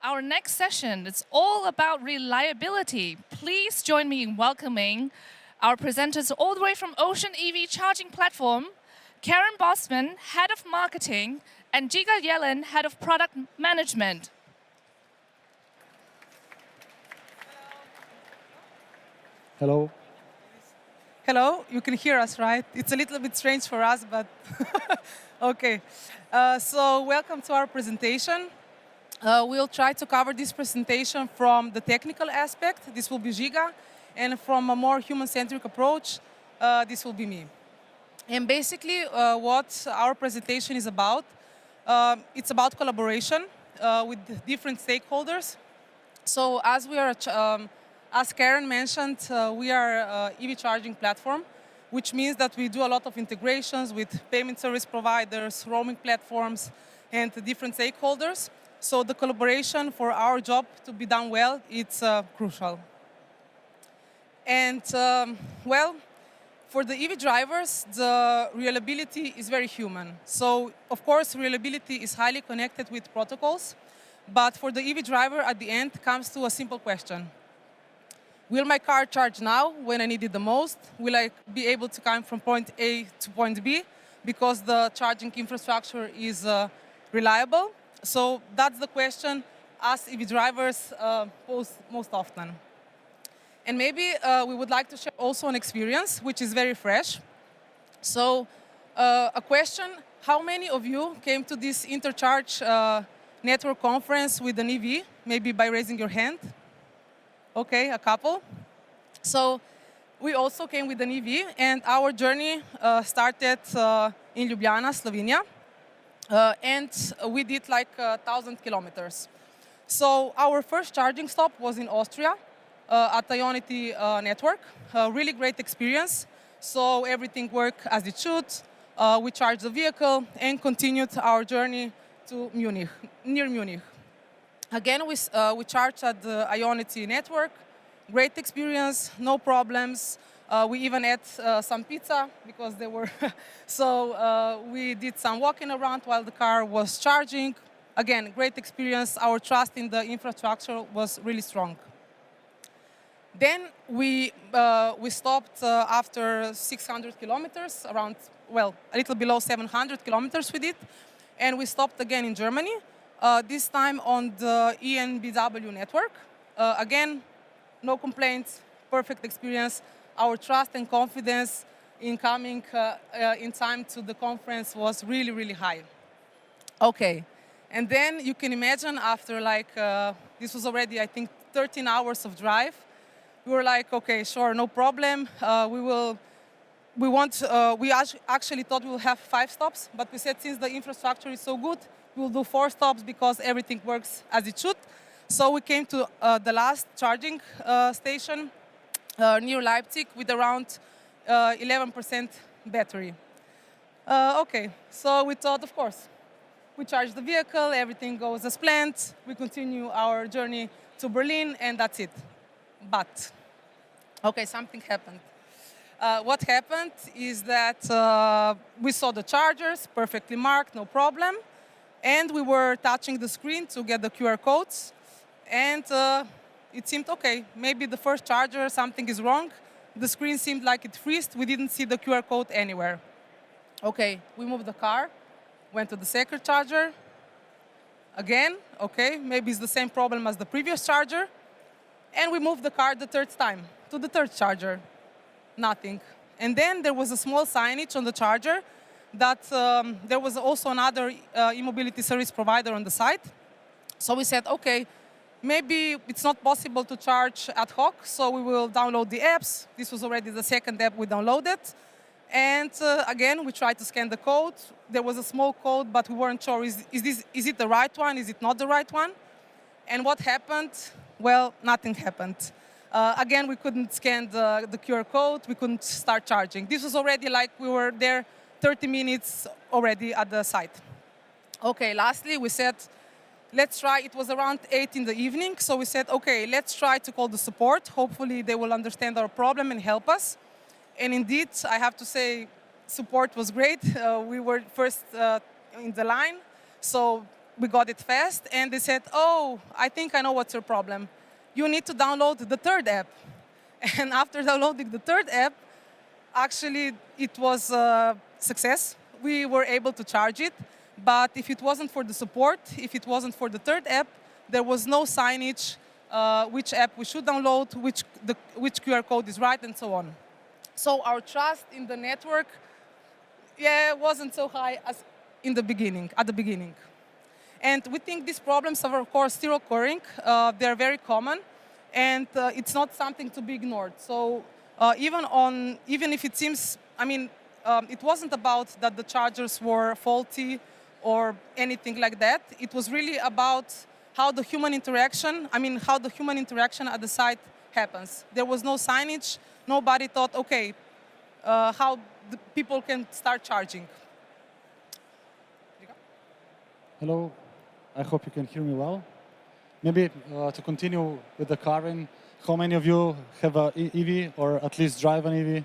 our next session is all about reliability. Please join me in welcoming our presenters all the way from Ocean EV Charging Platform, Karin Bossman, Head of Marketing, and Žiga Jelen, Head of Product Management. Hello. Hello, you can hear us, right? It's a little bit strange for us, but okay. So welcome to our presentation. We'll try to cover this presentation from the technical aspect. This will be Žiga. And from a more human-centric approach, this will be me. And basically, what our presentation is about, it's about collaboration with different stakeholders. So as we are, as Karin mentioned, we are an EV charging platform, which means that we do a lot of integrations with payment service providers, roaming platforms, and different stakeholders. So the collaboration for our job to be done well, it's crucial. And well, for the EV drivers, the reliability is very human. So of course, reliability is highly connected with protocols. But for the EV driver, at the end, comes to a simple question. Will my car charge now when I need it the most? Will I be able to come from point A to point B because the charging infrastructure is reliable? So that's the question us EV drivers pose most often. And maybe we would like to share also an experience which is very fresh. So a question, how many of you came to this Intercharge network conference with an EV? Maybe by raising your hand. Okay, a couple. So we also came with an EV, and our journey started in Ljubljana, Slovenia. And we did like 1,000 kilometers. So our first charging stop was in Austria at the Ionity network. Really great experience. So everything worked as it should. We charged the vehicle and continued our journey to Munich, near Munich. Again, we charged at the Ionity network. Great experience, no problems. We even ate some pizza because they were... So we did some walking around while the car was charging. Again, great experience. Our trust in the infrastructure was really strong. Then we stopped after 600 kilometers, around, well, a little below 700 kilometers we did. And we stopped again in Germany, this time on the ENBW network. Again, no complaints, perfect experience. Our trust and confidence in coming in time to the conference was really, really high. Okay, and then you can imagine after like, this was already, I think, 13 hours of drive. We were like, okay, sure, no problem. We actually thought we would have 5 stops, but we said since the infrastructure is so good, we'll do 4 stops because everything works as it should. So we came to the last charging station near Leipzig with around 11% battery. Okay, so we thought, of course, we charge the vehicle, everything goes as planned, we continue our journey to Berlin, and that's it. But, okay, something happened. What happened is that we saw the chargers, perfectly marked, no problem, and we were touching the screen to get the QR codes, and it seemed, okay, maybe the first charger, something is wrong. The screen seemed like it freezed. We didn't see the QR code anywhere. Okay, we moved the car, went to the second charger. Again, okay, maybe it's the same problem as the previous charger. And we moved the car the third time to the third charger. Nothing. And then there was a small signage on the charger that there was also another e-mobility service provider on the site. So we said, okay, maybe it's not possible to charge ad hoc, so we will download the apps. This was already the second app we downloaded. And again, we tried to scan the code. There was a small code, but we weren't sure, is it the right one? Is it not the right one? And what happened? Well, nothing happened. Again, we couldn't scan the QR code. We couldn't start charging. This was already like we were there 30 minutes already at the site. Okay, lastly, we said, let's try. It was around 8 in the evening, so we said, okay, let's try to call the support. Hopefully, they will understand our problem and help us. And indeed, I have to say, support was great. We were first in the line, so we got it fast, and they said, oh, I think I know what's your problem. You need to download the third app. And after downloading the third app, actually, it was a success. We were able to charge it, but if it wasn't for the support, if it wasn't for the third app, there was no signage, which app we should download, which QR code is right, and so on. So our trust in the network, wasn't so high as at the beginning. And we think these problems are, of course, still occurring. They're very common, and it's not something to be ignored. So even if it seems, it wasn't about that the chargers were faulty or anything like that. It was really about how the human interaction at the site happens. There was no signage. Nobody thought, okay, how the people can start charging. Hello, I hope you can hear me well. Maybe to continue with the Karin, how many of you have an EV or at least drive an EV?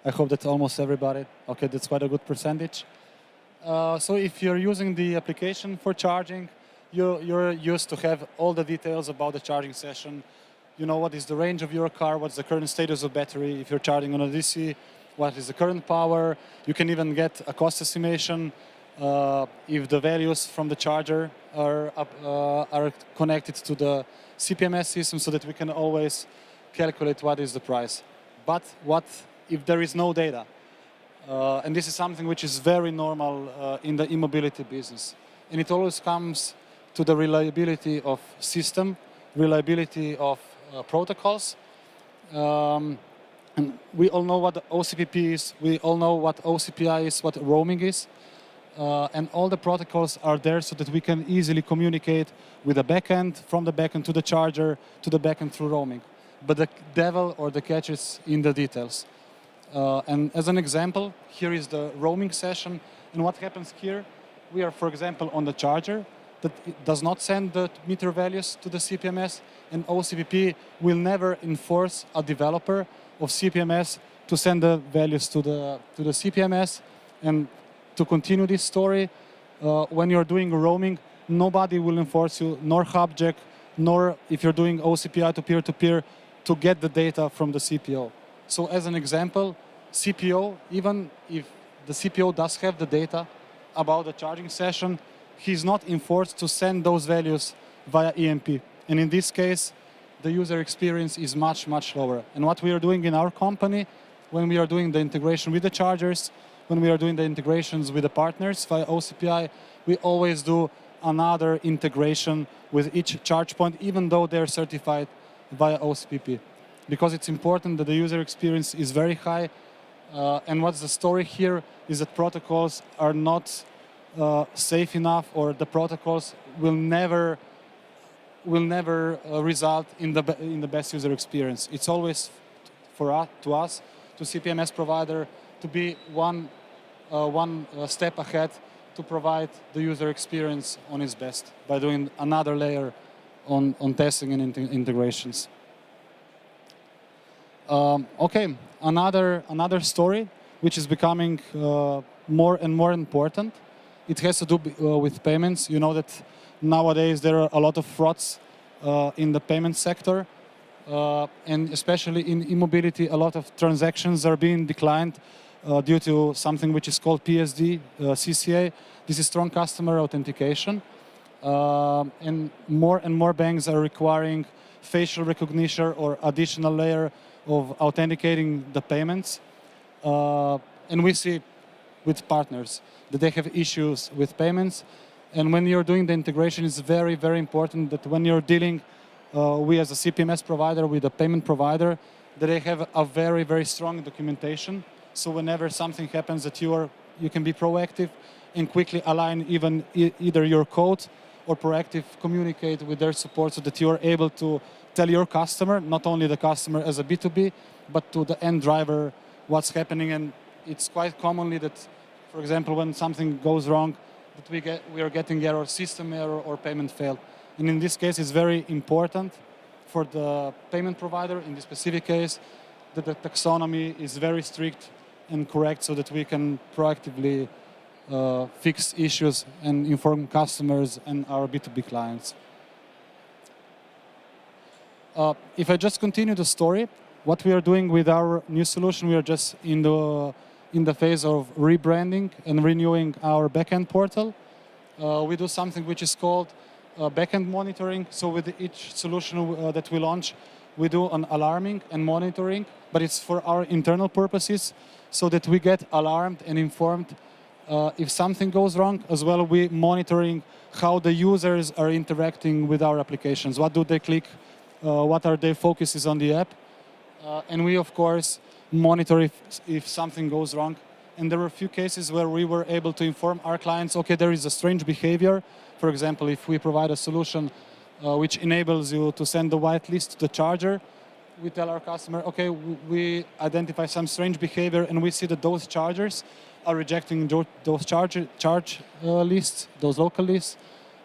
I hope that's almost everybody. Okay, that's quite a good percentage. So if you're using the application for charging, you're used to have all the details about the charging session. You know what is the range of your car, what's the current status of battery, if you're charging on a DC, what is the current power. You can even get a cost estimation if the values from the charger are connected to the CPMS system, so that we can always calculate what is the price. But what if there is no data? And this is something which is very normal in the e-mobility business. And it always comes to the reliability of system, reliability of protocols. And we all know what the OCPP is, we all know what OCPI is, what roaming is. And all the protocols are there so that we can easily communicate with the backend, from the backend to the charger, to the backend through roaming. But the devil or the catch is in the details. And as an example, here is the roaming session. And what happens here, we are, for example, on the charger that it does not send the meter values to the CPMS, and OCPP will never enforce a developer of CPMS to send the values to the CPMS. And to continue this story, when you're doing roaming, nobody will enforce you, nor Hubjack, nor if you're doing OCPI to peer-to-peer, to get the data from the CPO. So as an example, CPO, even if the CPO does have the data about the charging session, he's not enforced to send those values via EMP. And in this case, the user experience is much, much lower. And what we are doing in our company, when we are doing the integration with the chargers, when we are doing the integrations with the partners via OCPI, we always do another integration with each charge point, even though they're certified via OCPP. Because it's important that the user experience is very high. And what's the story here is that protocols are not safe enough, or the protocols will never result in the best user experience. It's always to us, to CPMS provider, to be one step ahead to provide the user experience on its best by doing another layer on testing and integrations. Okay, another story which is becoming more and more important. It has to do with payments. You know that nowadays there are a lot of frauds in the payment sector, and especially in e-mobility, a lot of transactions are being declined due to something which is called PSD, CCA. This is strong customer authentication. And more banks are requiring facial recognition or additional layer of authenticating the payments. And we see with partners that they have issues with payments. And when you're doing the integration, it's very, very important that when you're dealing, we as a CPMS provider with a payment provider, that they have a very, very strong documentation. So whenever something happens, that you can be proactive and quickly align either your code or proactive communicate with their support, so that you are able to tell your customer, not only the customer as a B2B, but to the end driver what's happening. And it's quite commonly that, for example, when something goes wrong, that we are getting error, system error or payment failed. And in this case, it's very important for the payment provider, in this specific case, that the taxonomy is very strict and correct, so that we can proactively fix issues and inform customers and our B2B clients. If I just continue the story, what we are doing with our new solution, we are just in the phase of rebranding and renewing our backend portal. We do something which is called backend monitoring. So with each solution that we launch, we do an alarming and monitoring, but it's for our internal purposes, so that we get alarmed and informed if something goes wrong. As well, we monitoring how the users are interacting with our applications. What do they click? What are their focuses on the app? And we, of course, monitor if something goes wrong. And there were a few cases where we were able to inform our clients, okay, there is a strange behavior. For example, if we provide a solution which enables you to send the whitelist to the charger, we tell our customer, okay, we identify some strange behavior and we see that those chargers are rejecting those charge lists, those local lists,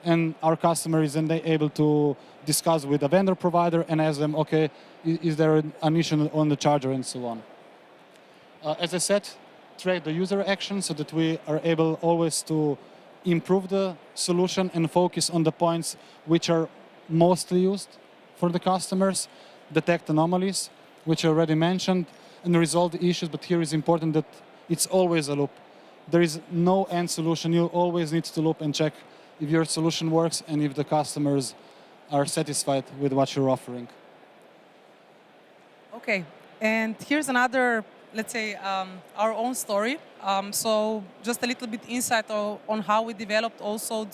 and our customer is then able to discuss with a vendor provider and ask them, okay, is there an issue on the charger and so on. As I said, track the user action so that we are able always to improve the solution and focus on the points which are mostly used for the customers, detect anomalies, which I already mentioned, and resolve the issues. But here is important that it's always a loop. There is no end solution. You always need to loop and check if your solution works and if the customers are satisfied with what you're offering. Okay, and here's another, let's say, our own story. So just a little bit insight on how we developed also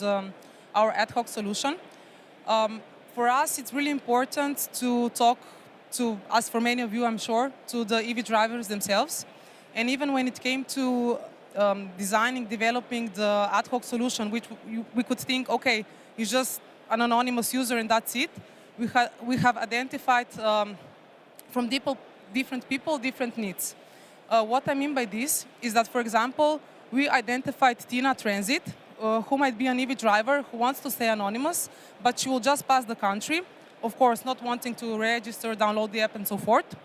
our ad hoc solution. For us, it's really important to talk to, as for many of you, I'm sure, to the EV drivers themselves. And even when it came to designing, developing the ad hoc solution, which we could think, okay, it's just an anonymous user and that's it. We have identified from different people, different needs. What I mean by this is that, for example, we identified Tina Transit, who might be an EV driver who wants to stay anonymous, but she will just pass the country, of course, not wanting to register, download the app, and so forth.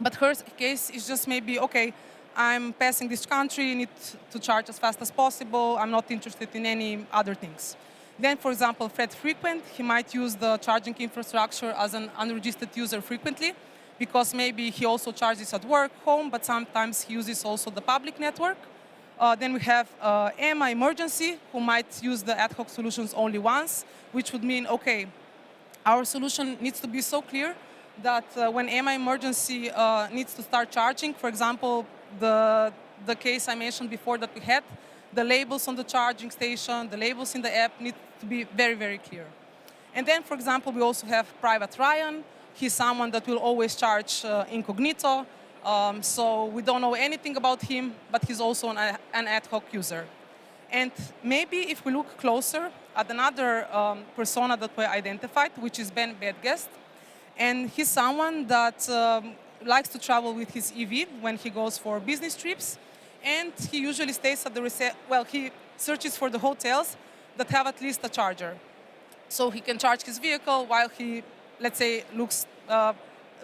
But her case is just maybe, okay, I'm passing this country, need to charge as fast as possible, I'm not interested in any other things. Then, for example, Fred Frequent, he might use the charging infrastructure as an unregistered user frequently, because maybe he also charges at work, home, but sometimes he uses also the public network. Then we have EMA Emergency, who might use the ad hoc solutions only once, which would mean, okay, our solution needs to be so clear that when EMA Emergency needs to start charging, for example, the case I mentioned before that we had, the labels on the charging station, the labels in the app need to be very, very clear. And then, for example, we also have Private Ryan. He's someone that will always charge incognito. So we don't know anything about him, but he's also an ad hoc user. And maybe if we look closer at another persona that we identified, which is Ben Bedguest, and he's someone that likes to travel with his EV when he goes for business trips, and he usually stays at the he searches for the hotels that have at least a charger. So he can charge his vehicle while he, let's say,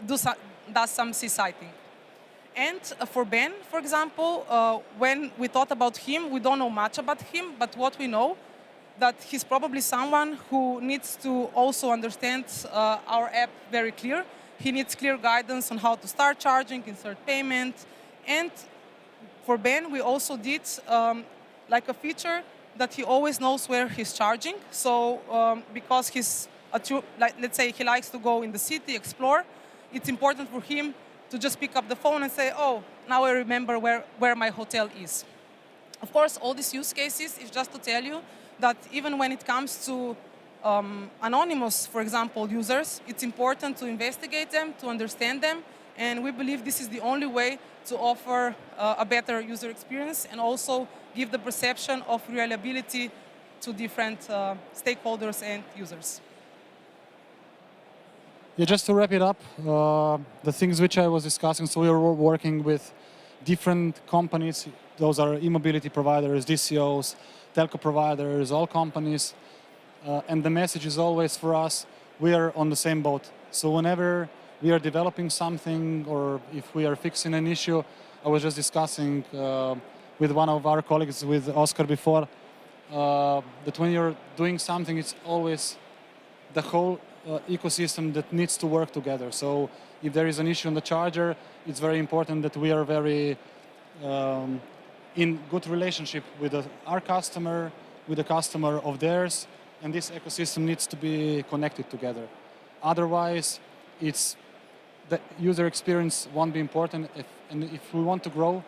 does some sea-sighting. And for Ben, for example, when we thought about him, we don't know much about him, but what we know, that he's probably someone who needs to also understand our app very clear. He needs clear guidance on how to start charging, insert payment. And for Ben, we also did like a feature that he always knows where he's charging. So because he's, let's say he likes to go in the city, explore, it's important for him to just pick up the phone and say, oh, now I remember where my hotel is. Of course, all these use cases is just to tell you that even when it comes to anonymous, for example, users, it's important to investigate them, to understand them, and we believe this is the only way to offer a better user experience and also give the perception of reliability to different stakeholders and users. Yeah, just to wrap it up, the things which I was discussing, so we are working with different companies. Those are e-mobility providers, DCOs, telco providers, all companies. And the message is always for us, we are on the same boat. So whenever we are developing something or if we are fixing an issue, I was just discussing with one of our colleagues, with Oscar before, that when you're doing something, it's always the whole ecosystem that needs to work together. So if there is an issue on the charger, it's very important that we are very in good relationship with our customer, with the customer of theirs, and this ecosystem needs to be connected together. Otherwise, the user experience won't be important. If we want to grow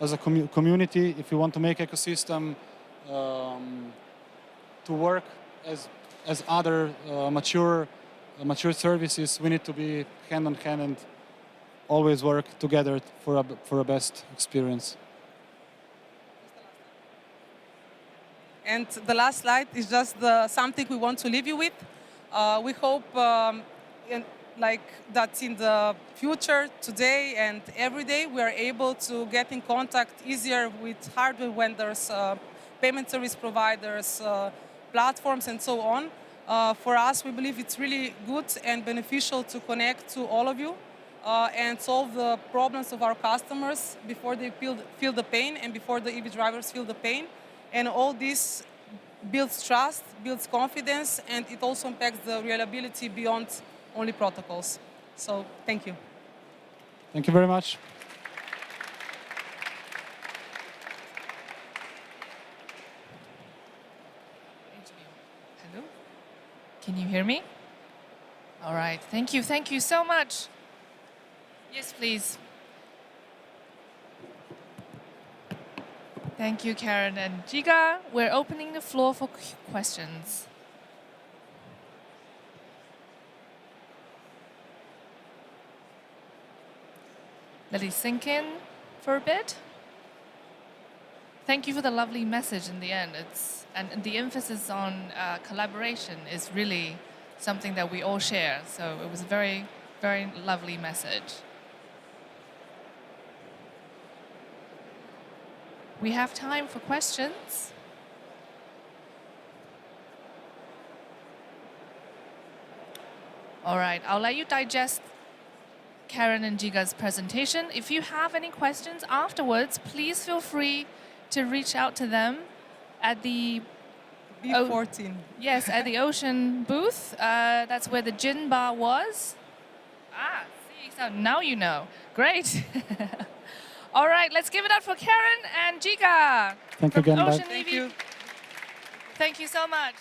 as a community, if we want to make ecosystem to work as other mature services, we need to be hand in hand and always work together for a best experience. And the last slide is just something we want to leave you with. We hope that in the future, today and every day, we are able to get in contact easier with hardware vendors, payment service providers, platforms, and so on. For us, we believe it's really good and beneficial to connect to all of you and solve the problems of our customers before they feel the pain and before the EV drivers feel the pain. And all this builds trust, builds confidence, and it also impacts the reliability beyond only protocols. So thank you. Thank you very much. Hello? Can you hear me? All right. Thank you so much. Yes, please. Thank you, Karin and Žiga. We're opening the floor for questions. Let it sink in for a bit. Thank you for the lovely message in the end. And the emphasis on collaboration is really something that we all share. So it was a very, very lovely message. We have time for questions. All right, I'll let you digest Karin and Žiga's presentation. If you have any questions afterwards, please feel free to reach out to them at the B14. Yes, at the Ocean booth. That's where the gin bar was. See, so now you know. Great. All right, let's give it up for Karin and Žiga. Thank you again. Ocean Bye. EV. Thank you. Thank you so much.